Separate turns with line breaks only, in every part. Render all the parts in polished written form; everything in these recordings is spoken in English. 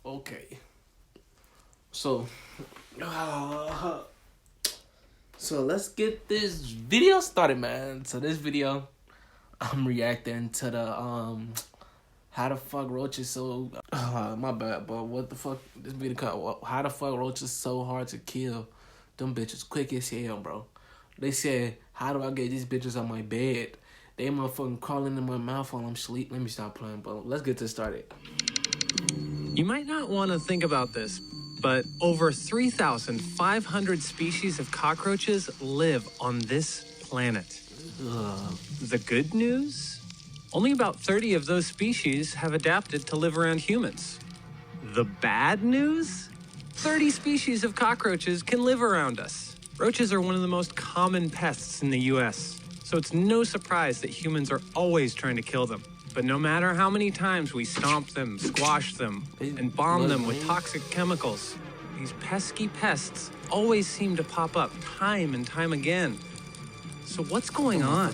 Okay. So, so let's get this video started, man. So this video, I'm reacting to the how the fuck roaches so my bad, but what the fuck this video called? How the fuck roaches so hard to kill? Them bitches quick as hell, bro. They said, how do I get these bitches on my bed? They motherfucking crawling in my mouth while I'm asleep. Let me stop playing, but let's get this started.
You might not want to think about this, but over 3,500 species of cockroaches live on this planet. The good news? Only about 30 of those species have adapted to live around humans. The bad news? 30 species of cockroaches can live around us. Roaches are one of the most common pests in the US, so it's no surprise that humans are always trying to kill them. But no matter how many times we stomp them, squash them, and bomb them with toxic chemicals, these pesky pests always seem to pop up time and time again. So what's going on?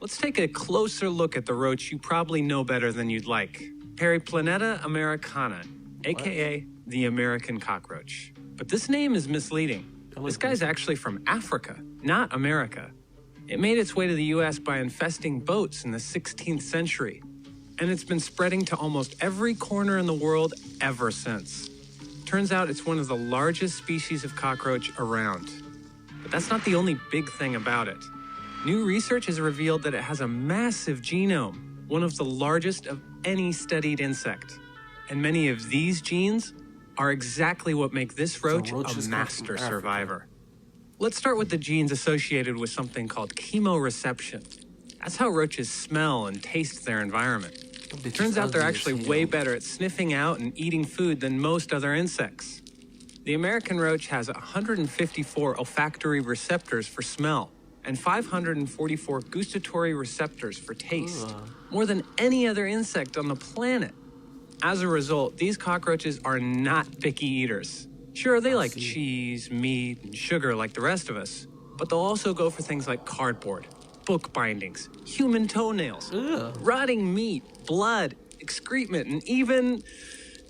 Let's take a closer look at the roach you probably know better than you'd like. Periplaneta americana, aka the American cockroach. But this name is misleading. This guy's actually from Africa, not America. It made its way to the US by infesting boats in the 16th century, and it's been spreading to almost every corner in the world ever since. Turns out it's one of the largest species of cockroach around. But that's not the only big thing about it. New research has revealed that it has a massive genome, one of the largest of any studied insect. And many of these genes are exactly what make this roach a master survivor. Let's start with the genes associated with something called chemoreception. That's how roaches smell and taste their environment. It turns out they're actually way better at sniffing out and eating food than most other insects. The American roach has 154 olfactory receptors for smell and 544 gustatory receptors for taste, more than any other insect on the planet. As a result, these cockroaches are not picky eaters. Sure, they like cheese, meat, and sugar like the rest of us, but they'll also go for things like cardboard, book bindings, human toenails, rotting meat, blood, excrement, and even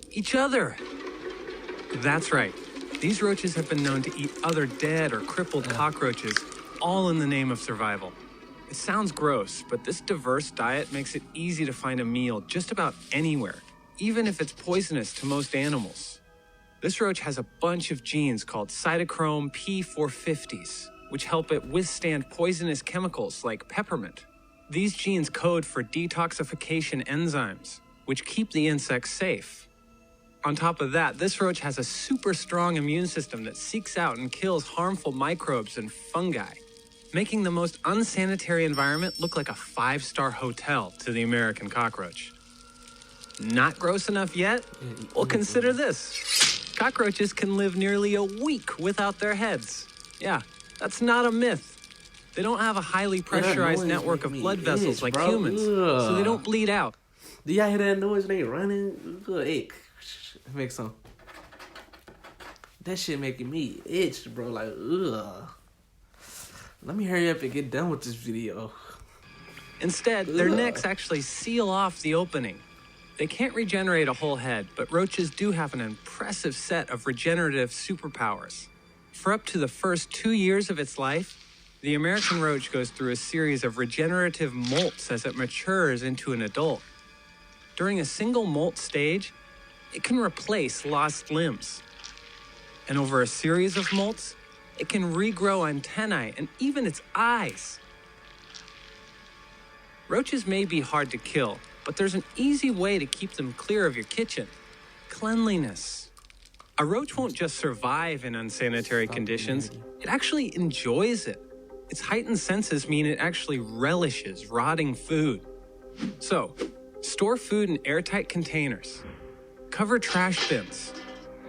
each other. That's right. These roaches have been known to eat other dead or crippled cockroaches, all in the name of survival. It sounds gross, but this diverse diet makes it easy to find a meal just about anywhere, even if it's poisonous to most animals. This roach has a bunch of genes called cytochrome P450s, which help it withstand poisonous chemicals like peppermint. These genes code for detoxification enzymes, which keep the insects safe. On top of that, this roach has a super strong immune system that seeks out and kills harmful microbes and fungi, making the most unsanitary environment look like a 5-star hotel to the American cockroach. Not gross enough yet? Well, consider this. Cockroaches can live nearly a week without their heads. Yeah, that's not a myth. They don't have a highly pressurized network of blood vessels like humans, so they don't bleed out.
Do y'all hear that noise when they running? It makes some. That shit making me itch, bro. Like, ugh. Let me hurry up and get done with this video.
Instead, their necks actually seal off the opening. They can't regenerate a whole head, but roaches do have an impressive set of regenerative superpowers. For up to the first 2 years of its life, the American roach goes through a series of regenerative molts as it matures into an adult. During a single molt stage, it can replace lost limbs. And over a series of molts, it can regrow antennae and even its eyes. Roaches may be hard to kill, but there's an easy way to keep them clear of your kitchen: cleanliness. A roach won't just survive in unsanitary conditions, it actually enjoys it. Its heightened senses mean it actually relishes rotting food. So, store food in airtight containers, cover trash bins,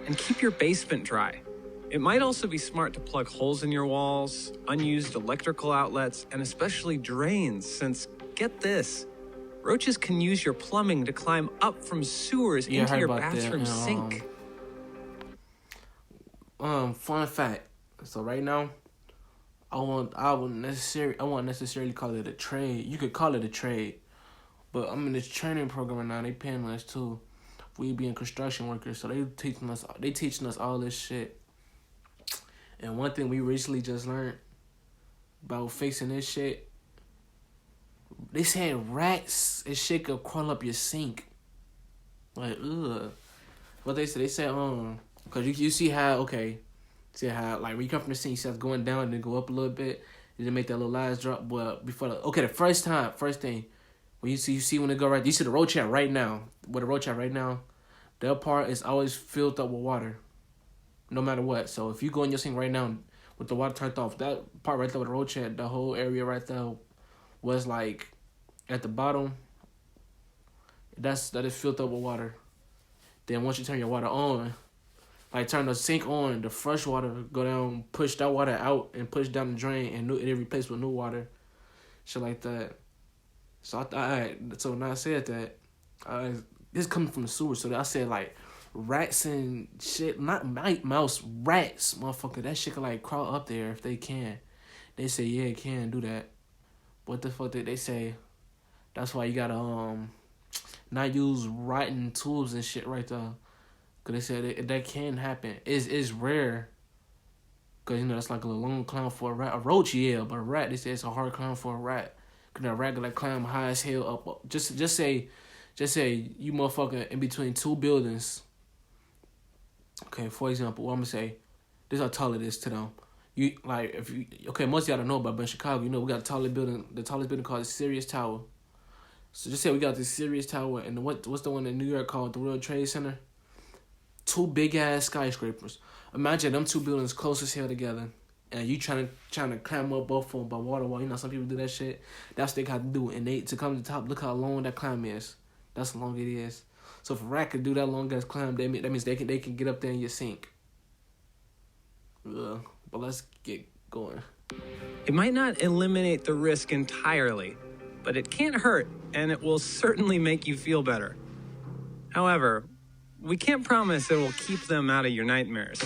and keep your basement dry. It might also be smart to plug holes in your walls, unused electrical outlets, and especially drains, since, get this, roaches can use your plumbing to climb up from sewers into your bathroom sink.
Fun fact. So right now, I won't necessarily call it a trade. You could call it a trade, but I'm in this training program right now. They paying us too. We being construction workers, so they teaching us all this shit. And one thing we recently just learned about facing this shit, they said rats and shit could crawl up your sink. Like, ugh. What they said, cause you see how, see how, like, when you come from the sink, you see how it's going down and then go up a little bit, and then make that little last drop. But before the first thing, when you see when it go right, you see the roach at right now. Where the roach at right now, that part is always filled up with water, no matter what. So if you go in your sink right now with the water turned off, that part right there with the roach at, the whole area right there was like at the bottom. That is filled up with water. Then once you turn your water on, like turn the sink on, the fresh water go down, push that water out and push down the drain, and it replaced with new water, shit like that. So I thought, so when I said that, this coming from the sewer, so I said like rats and shit, not mouse, rats, motherfucker. That shit can like crawl up there if they can. They say yeah, it can do that. What the fuck did they say? That's why you gotta not use rotten tools and shit right there. Cause they said that can happen. It's rare. Cause you know that's like a long climb for a rat. A roach, yeah, but a rat, they say it's a hard climb for a rat. Cause a rat can like climb high as hell up. Just say you motherfucker in between two buildings. Okay, for example, what I'm gonna say, this is how tall it is to them. You like most of y'all don't know about, but in Chicago, you know we got the tallest building called the Sirius Tower. So just say we got the Sirius Tower, and what's the one in New York called the World Trade Center? Two big ass skyscrapers. Imagine them two buildings close as hell together, and you trying to climb up both of them by water wall. You know some people do that shit. That's what they got to do, and to come to the top. Look how long that climb is. That's how long it is. So if a rat could do that long ass climb, that means they can get up there in your sink. Ugh. But let's get going.
It might not eliminate the risk entirely, but it can't hurt, and it will certainly make you feel better. However, we can't promise it will keep them out of your nightmares.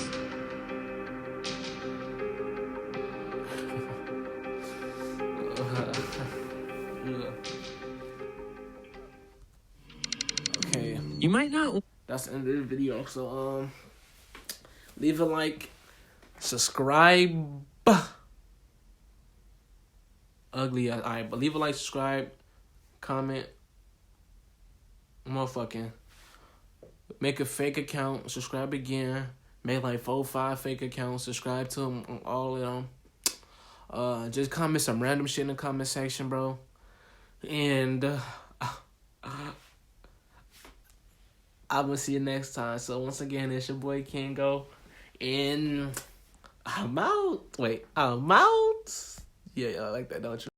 Okay.
You might not.
That's the end of the video. So leave a like, subscribe. Ugly. Alright, but leave a like, subscribe, comment. Motherfucking. Make a fake account, subscribe again. Make like 4 or 5 fake accounts, subscribe to them, all of them. Just comment some random shit in the comment section, bro. And I'm gonna see you next time. So once again, it's your boy Kingo, and I'm out. Wait, I'm out. Yeah, I like that, don't you?